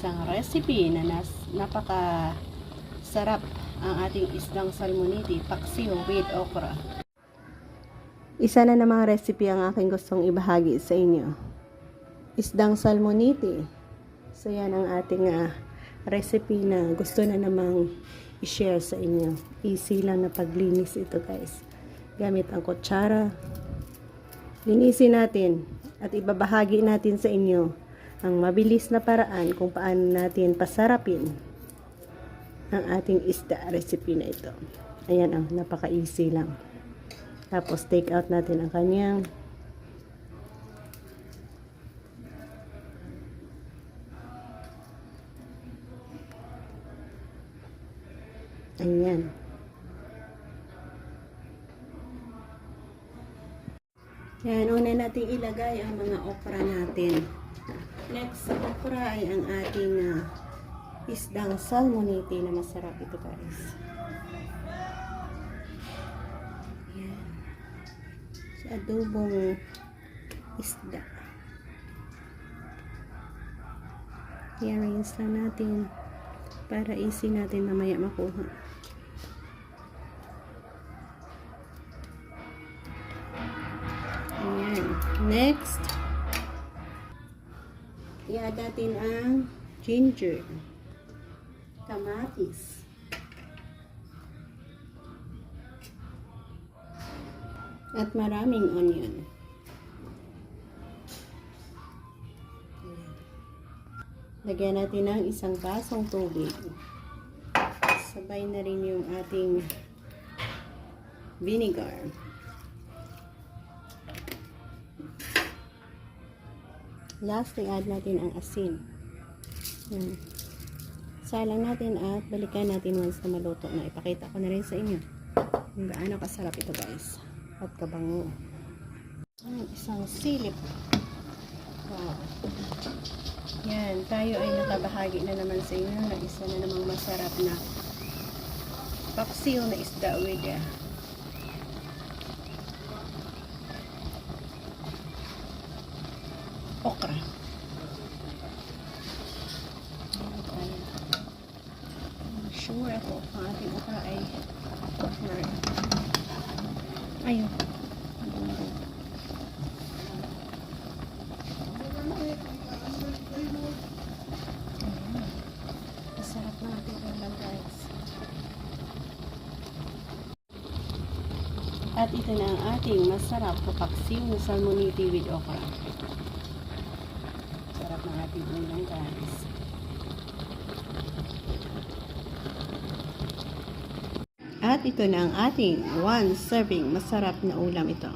isang recipe na napaka sarap ang ating isdang salmoniti paksiw with okra. Isa na namang recipe ang aking gustong ibahagi sa inyo. Isdang salmoniti. So yan ang ating recipe na gusto na namang i-share sa inyo. Easy lang na paglinis ito guys. Gamit ang kutsara. Linisin natin at ibabahagi natin sa inyo ang mabilis na paraan kung paano natin pasarapin ang ating isda recipe na ito. Ayan ang napaka-easy lang. Tapos take out natin ang kanyang ayan. Yan, una nating ilagay ang mga okra natin. Next sa okra ay ang ating isdang salmoniti na masarap ito guys. Yan. Sa adobong isda. I-arrange lang natin para easy natin mamaya makuha. Ayan. Next, i-add natin ang ginger, kamatis, at maraming onion. Lagyan natin ng isang basong tubig. Sabay na rin yung ating vinegar. Last, i-add natin ang asin. Yan. Salang natin at balikan natin once na maluto na. Ipakita ko na rin sa inyo kung gaano kasarap ito guys. At kabango. Isang silip. Wow. Yan. Tayo ay nakabahagi na naman sa inyo na isa na namang masarap na paksiw na isda with okra. Sure ako ang ating okra ay ayun. Masarap na ating ulam guys. At ito na ang ating masarap na paksiw na salmoniti with okra. Sarap ng ating ulam guys. At ito na ang ating one serving masarap na ulam ito.